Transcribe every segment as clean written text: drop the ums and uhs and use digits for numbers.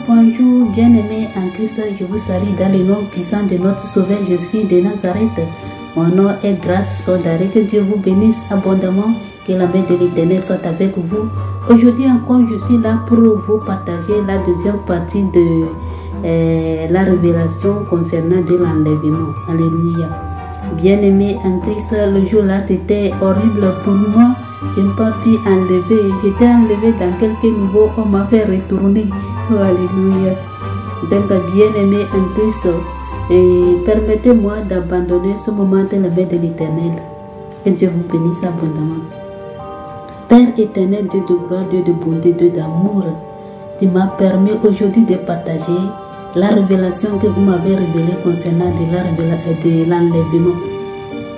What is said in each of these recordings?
bonjour, bien-aimés en Christ, je vous salue dans le nom puissant de notre Sauveur Jésus de Nazareth. Mon nom est Grâce Sodaré, que Dieu vous bénisse abondamment, que la main de l'Éternel soit avec vous. Aujourd'hui encore, je suis là pour vous partager la deuxième partie de la révélation concernant de l'enlèvement. Alléluia. Bien-aimés en Christ, le jour-là, c'était horrible pour moi. Je n'ai pas pu enlever. J'étais enlevé dans quelques niveaux. On m'a fait retourner. Oh, alléluia. Donc, bien-aimés en Christ, permettez-moi d'abandonner ce moment de la main de l'Éternel. Que Dieu vous bénisse abondamment. Père éternel, Dieu de gloire, Dieu de bonté, Dieu d'amour, tu m'as permis aujourd'hui de partager la révélation que vous m'avez révélée concernant de l'enlèvement.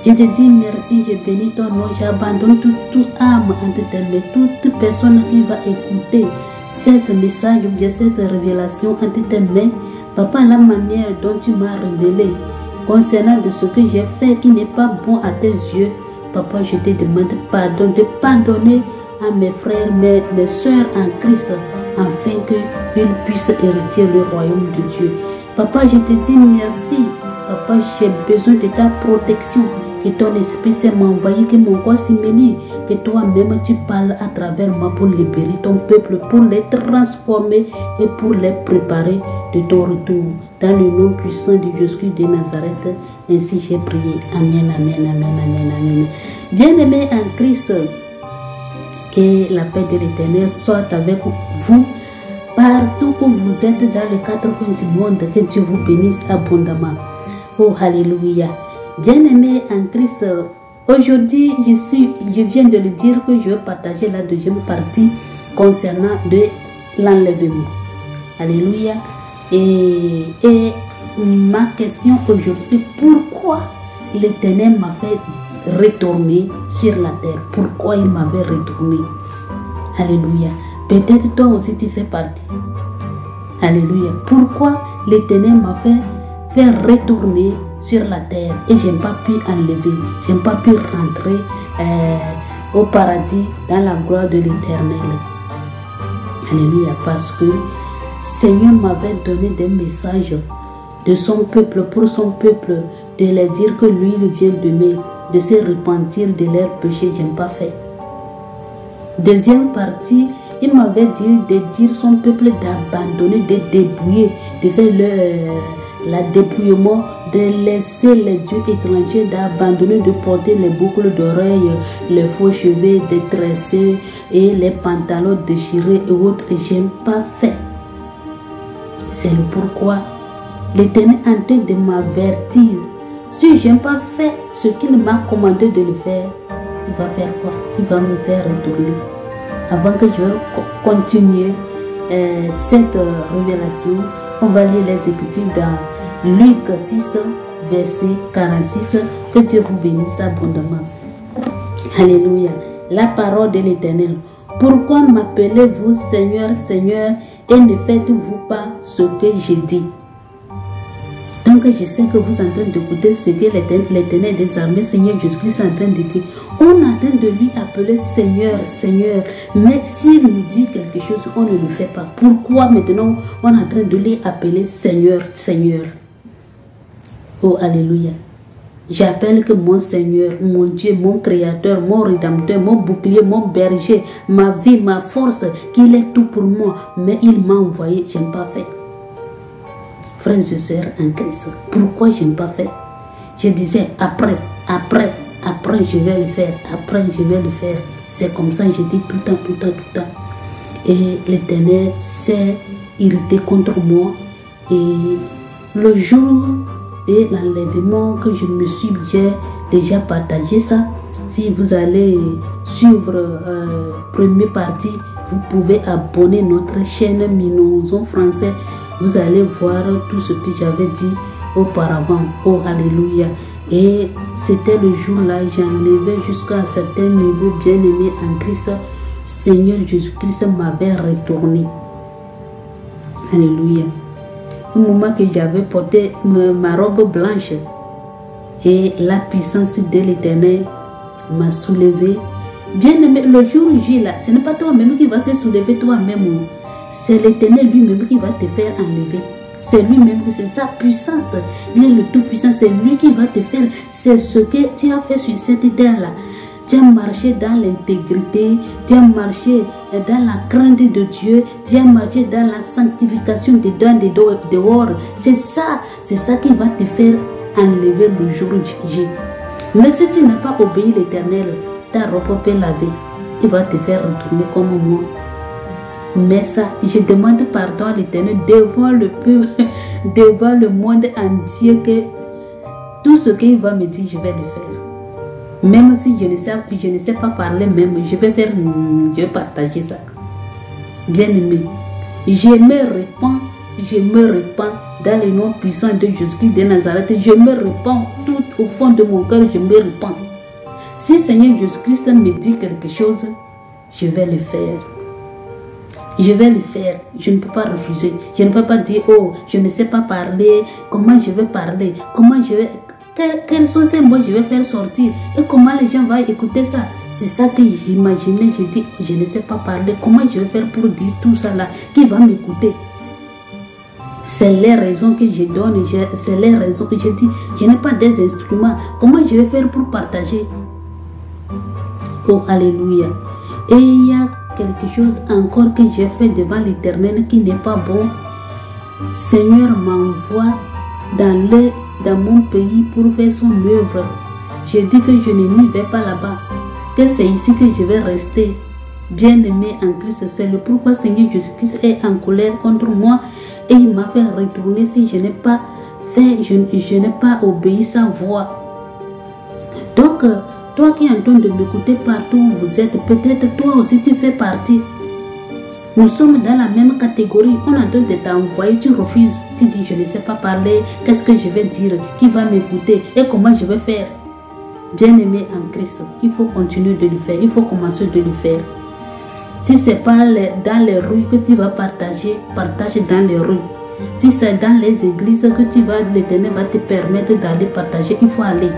Je te dis merci, je bénis ton nom, j'abandonne toute âme entre tes mains, toute personne qui va écouter cette message ou bien cette révélation entre tes mains. Papa, la manière dont tu m'as révélé concernant de ce que j'ai fait qui n'est pas bon à tes yeux, Papa, je te demande pardon, de pardonner à mes frères, mes soeurs en Christ, afin qu'ils puissent hériter le royaume de Dieu. Papa, je te dis merci. Papa, j'ai besoin de ta protection. Que ton esprit s'est envoyé, que mon corps s'humilie, que toi-même tu parles à travers moi pour libérer ton peuple, pour les transformer et pour les préparer de ton retour. Dans le nom puissant de Jésus de Nazareth, ainsi j'ai prié. Amen, amen, amen, amen, amen. Bien-aimés en Christ, que la paix de l'Éternel soit avec vous partout où vous êtes dans les quatre coins du monde. Que Dieu vous bénisse abondamment. Oh, alléluia. Bien-aimés en Christ, aujourd'hui, je viens de le dire que je vais partager la deuxième partie concernant de l'enlèvement. Alléluia. Et ma question aujourd'hui, pourquoi l'Éternel m'a fait retourner sur la terre? Pourquoi il m'avait retourné? Alléluia. Peut-être toi aussi tu fais partie. Alléluia. Pourquoi l'Éternel m'a fait retourner sur la terre et je n'ai pas pu enlever, je n'ai pas pu rentrer au paradis dans la gloire de l'Éternel? Alléluia. Parce que Seigneur m'avait donné des messages de son peuple, pour son peuple, de leur dire que lui, il vient demain, de se repentir de leurs péchés. Je n'ai pas fait. Deuxième partie, il m'avait dit de dire son peuple d'abandonner, de débrouiller, de faire la dépouillement, de laisser les dieux étrangers, d'abandonner, de porter les boucles d'oreilles, les faux cheveux détressés et les pantalons déchirés et autres. Je n'ai pas fait. C'est le pourquoi l'Éternel est en train de m'avertir. Si je n'ai pas fait ce qu'il m'a commandé de le faire, il va faire quoi? Il va me faire retourner. Avant que je continue cette révélation, on va lire les Écritures dans Luc 6, verset 46. Que Dieu vous bénisse abondamment. Alléluia. La parole de l'Éternel. Pourquoi m'appelez-vous Seigneur, Seigneur, et ne faites-vous pas ce que j'ai dit? Donc je sais que vous êtes en train d'écouter ce que l'Éternel des armées, Seigneur Jésus-Christ, est en train de dire. On est en train de lui appeler Seigneur, Seigneur. Mais s'il nous dit quelque chose, on ne le fait pas. Pourquoi maintenant on est en train de lui appeler Seigneur, Seigneur? Oh, alléluia. J'appelle que mon Seigneur, mon Dieu, mon Créateur, mon Rédempteur, mon bouclier, mon berger, ma vie, ma force, qu'il est tout pour moi. Mais il m'a envoyé, je n'ai pas fait. Frères et sœurs en Christ, pourquoi je n'ai pas fait? Je disais après, je vais le faire, après je vais le faire. C'est comme ça, je dis tout le temps. Et l'Éternel s'est irrité contre moi. Et le jour de l'enlèvement que je me suis, j'ai déjà partagé ça. Si vous allez suivre première partie, vous pouvez abonner notre chaîne Minonzon français. Vous allez voir tout ce que j'avais dit auparavant. Oh, alléluia. Et c'était le jour-là, j'enlevais jusqu'à un certain niveau, bien-aimé en Christ. Seigneur Jésus-Christ m'avait retourné. Alléluia. Au moment que j'avais porté ma robe blanche et la puissance de l'Éternel m'a soulevé. Bien-aimé, le jour J là, ce n'est pas toi-même qui va se soulever toi-même. c'est l'Éternel lui-même qui va te faire enlever. C'est lui-même, c'est sa puissance. Il est le Tout-Puissant, c'est lui qui va te faire. C'est ce que tu as fait sur cette terre-là. Tu as marché dans l'intégrité, tu as marché dans la crainte de Dieu, tu as marché dans la sanctification dedans, dehors. C'est ça qui va te faire enlever le jour J. Mais si tu n'as pas obéi l'Éternel, ta robe peut laver. Il va te faire retourner comme moi. Mais ça, je demande pardon à l'Éternel devant le peuple, devant le monde entier, que tout ce qu'il va me dire, je vais le faire. Même si je ne sais pas parler, même, je vais partager ça. Bien aimé, je me répands dans le nom puissant de Jésus-Christ de Nazareth. Je me répands tout au fond de mon cœur, je me répands. Si Seigneur Jésus-Christ me dit quelque chose, je vais le faire. Je vais le faire, je ne peux pas refuser. Je ne peux pas dire, oh, je ne sais pas parler, comment je vais parler, comment je vais... Quels sont ces mots je vais faire sortir et comment les gens vont écouter ça. C'est ça que j'imaginais, je dis, je ne sais pas parler, comment je vais faire pour dire tout ça là, qui va m'écouter. C'est les raisons que je donne, c'est les raisons que je dis, je n'ai pas des instruments, comment je vais faire pour partager. Oh, alléluia. Et il y a quelque chose encore que j'ai fait devant l'Éternel qui n'est pas bon. Seigneur m'envoie dans mon pays pour faire son œuvre. Je dis que je n'y vais pas là-bas, que c'est ici que je vais rester. Bien-aimé en Christ, c'est le pourquoi Seigneur Jésus-Christ est en colère contre moi et il m'a fait retourner si je n'ai pas fait, je n'ai pas obéi sa voix. Donc, toi qui es en train de m'écouter partout où vous êtes, peut-être toi aussi tu fais partie. Nous sommes dans la même catégorie. On est en train de t'envoyer, tu refuses. Tu dis, je ne sais pas parler, qu'est-ce que je vais dire, qui va m'écouter et comment je vais faire. Bien-aimé en Christ, il faut continuer de le faire, il faut commencer de le faire. Si ce n'est pas dans les rues que tu vas partager, partage dans les rues. Si c'est dans les églises que l'Éternel va te permettre d'aller partager, il faut aller.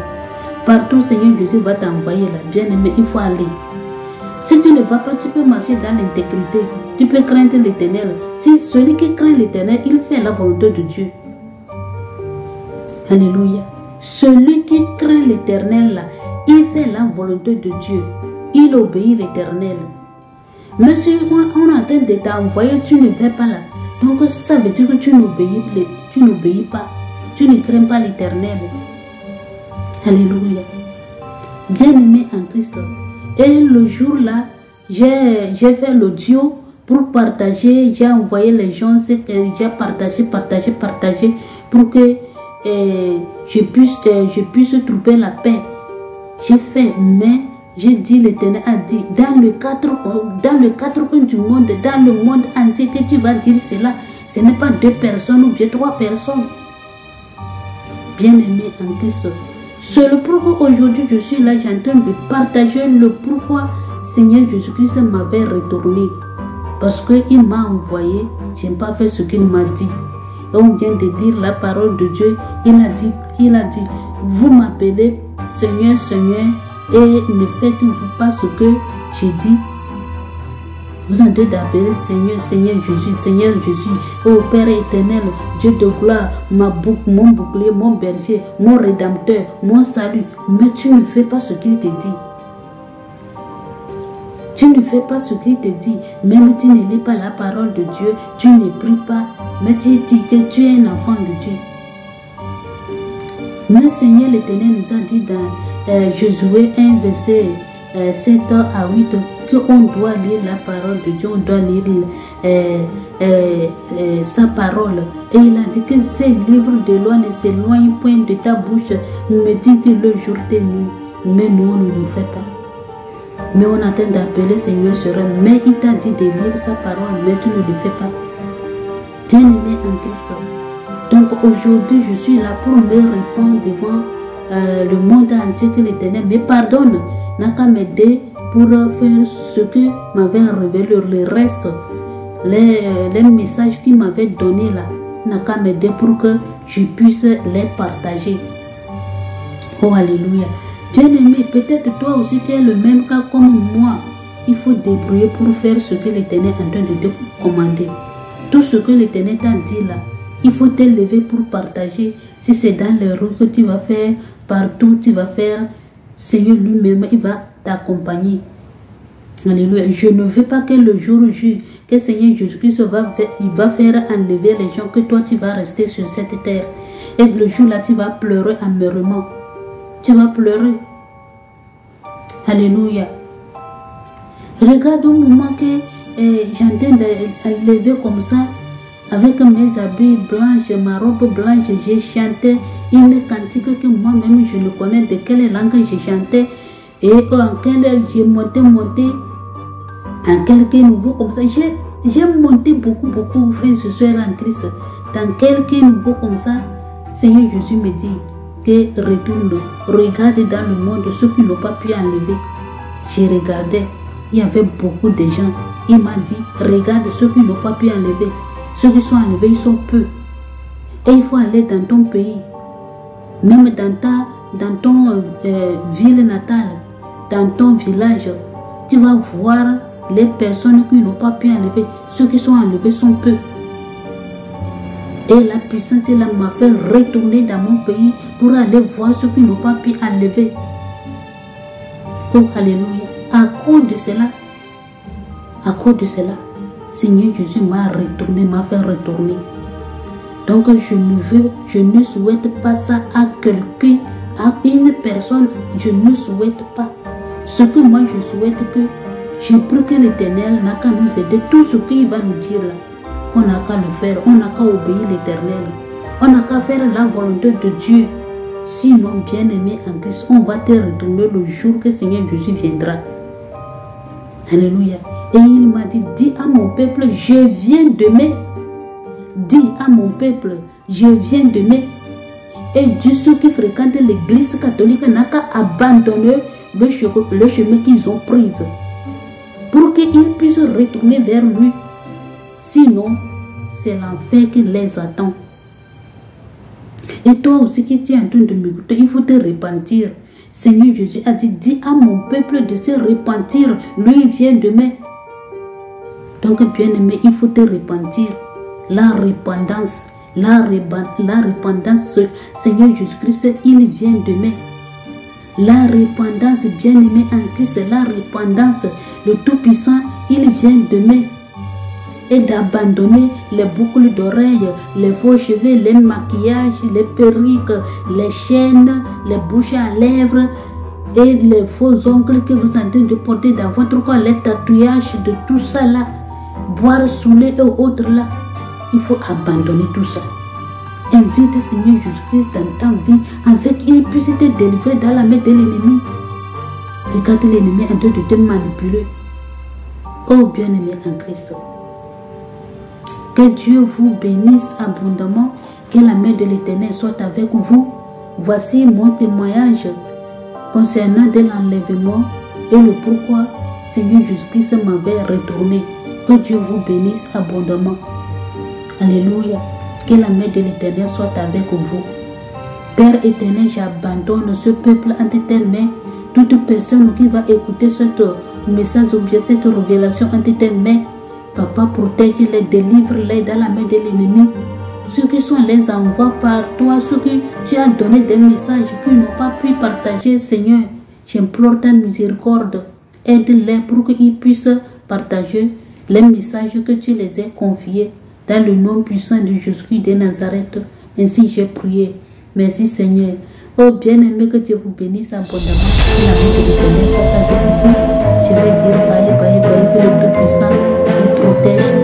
Partout, Seigneur Jésus va t'envoyer là. Bien-aimé, il faut aller. Si tu ne vas pas, tu peux marcher dans l'intégrité. Tu peux craindre l'Éternel. Si celui qui craint l'Éternel, il fait la volonté de Dieu. Alléluia. Celui qui craint l'Éternel là, il fait la volonté de Dieu. Il obéit l'Éternel. Mais si on est en train de t'envoyer, tu ne vas pas là. Donc ça veut dire que tu n'obéis pas. Tu ne crains pas l'Éternel. Alléluia. Bien-aimé en Christ. Et le jour-là, j'ai fait l'audio pour partager. J'ai envoyé les gens, j'ai partagé pour que je puisse trouver la paix. J'ai fait, mais j'ai dit, l'Éternel a dit, dans le quatre coins du monde, dans le monde entier que tu vas dire cela, ce n'est pas 2 personnes ou bien 3 personnes. Bien-aimé en Christ. C'est le pourquoi aujourd'hui je suis là, j'ai en train de partager le pourquoi Seigneur Jésus-Christ m'avait retourné. Parce qu'il m'a envoyé, je n'ai pas fait ce qu'il m'a dit. Et on vient de dire la parole de Dieu. Il a dit, vous m'appelez Seigneur, Seigneur, et ne faites-vous pas ce que j'ai dit. Vous en devez d'appeler Seigneur, Seigneur Jésus, Seigneur Jésus, ô Père éternel, Dieu de gloire, mon bouclier, mon berger, mon rédempteur, mon salut. Mais tu ne fais pas ce qu'il te dit. Tu ne fais pas ce qu'il te dit. Même tu ne lis pas la parole de Dieu, tu ne pries pas, mais tu dis que tu es un enfant de Dieu. Mais Seigneur l'Éternel nous a dit dans Josué 1, verset 7 à 8, qu'on doit lire la parole de Dieu, on doit lire sa parole. Et il a dit que ces livres de loi ne s'éloignent point de ta bouche, médite-le jour et nuit. Mais nous, on ne le fait pas. Mais on attend d'appeler Seigneur sur elle. Mais il t'a dit de lire sa parole, mais tu ne le fais pas. Bien-aimé en Christ. Donc aujourd'hui, je suis là pour me répondre devant le monde entier que l'Éternel me pardonne. N'a qu'à m'aider pour faire ce que m'avait révélé le reste, les messages qu'il m'avait donnés là, n'a qu'à m'aider pour que je puisse les partager. Oh alléluia. Bien-aimé, peut-être toi aussi tu es le même cas comme moi. Il faut débrouiller pour faire ce que l'Éternel est en train de te commander. Tout ce que l'Éternel t'a dit là, il faut te lever pour partager. Si c'est dans les rues que tu vas faire, partout tu vas faire, Seigneur lui-même, il va t'accompagner. Alléluia. Je ne veux pas que le jour où que Seigneur Jésus-Christ va faire enlever les gens, que toi tu vas rester sur cette terre. Et le jour là, tu vas pleurer amèrement. Tu vas pleurer. Alléluia. Regarde au moment que j'entends lever comme ça, avec mes habits blancs, ma robe blanche, j'ai chanté une cantique que moi-même je ne connais de quelle langue j'ai chanté. Et en quelle j'ai monté, en quelques nouveaux comme ça. J'ai monté beaucoup, frères et sœurs en Christ. Dans quelques nouveaux comme ça, Seigneur Jésus me dit que retourne, regarde dans le monde ceux qui n'ont pas pu enlever. J'ai regardé, il y avait beaucoup de gens. Il m'a dit, regarde ceux qui n'ont pas pu enlever. Ceux qui sont enlevés, ils sont peu. Et il faut aller dans ton pays, même dans ton ville natale, dans ton village. Tu vas voir les personnes qui n'ont pas pu enlever. Ceux qui sont enlevés sont peu. Et la puissance m'a fait retourner dans mon pays pour aller voir ceux qui n'ont pas pu enlever. Oh, alléluia. À cause de cela, Seigneur Jésus m'a fait retourner. Donc je ne souhaite pas ça à quelqu'un, à une personne. Je ne souhaite pas. Ce que moi je souhaite que je prie que l'Éternel n'a qu'à nous aider. Tout ce qu'il va nous dire là, on n'a qu'à le faire. On n'a qu'à obéir l'Éternel. On n'a qu'à faire la volonté de Dieu. Sinon, bien-aimé en Christ, on va te retourner le jour que Seigneur Jésus viendra. Alléluia. Et il m'a dit, dis à mon peuple, je viens demain. Dis à mon peuple, je viens demain. Et Dieu, ceux qui fréquentent l'église catholique n'a qu'à abandonner le chemin qu'ils ont pris pour qu'ils puissent retourner vers lui. Sinon, c'est l'enfer qui les attend. Et toi aussi qui es en train de m'écouter, il faut te repentir. Seigneur Jésus a dit, dis à mon peuple de se repentir. Lui, il vient demain. Donc, bien aimé, il faut te repentir. La repentance, Seigneur Jésus-Christ, il vient demain. La repentance, bien aimé en Christ, la repentance, le Tout-Puissant, il vient demain. Et d'abandonner les boucles d'oreilles, les faux cheveux, les maquillages, les perruques, les chaînes, les bouches à lèvres et les faux ongles que vous êtes en train de porter dans votre corps, les tatouages de tout ça là, boire, saouler et autres là. Il faut abandonner tout ça. Invite Seigneur Jésus-Christ dans ta vie afin qu'il puisse te délivrer dans la main de l'ennemi. Regarde l'ennemi en train de te manipuler. Oh bien-aimé en Christ. Que Dieu vous bénisse abondamment, que la main de l'Éternel soit avec vous. Voici mon témoignage concernant de l'enlèvement et le pourquoi Seigneur Jésus-Christ m'avait retourné. Que Dieu vous bénisse abondamment. Alléluia. Que la main de l'Éternel soit avec vous. Père éternel, j'abandonne ce peuple entre tes mains. Toute personne qui va écouter ce message ou bien cette révélation entre tes mains, Papa, protège-les, délivre-les dans la main de l'ennemi. Ceux qui sont les envois par toi, ceux que tu as donné des messages qu'ils n'ont pas pu partager, Seigneur, j'implore ta miséricorde. Aide-les pour qu'ils puissent partager les messages que tu les as confiés. Dans le nom puissant de Jésus de Nazareth, ainsi j'ai prié. Merci Seigneur. Oh bien-aimé, que Dieu vous bénisse abondamment. Que la main de l'Éternel soit avec vous. Je vais dire bye, bye, bye, que le Tout-Puissant vous protège.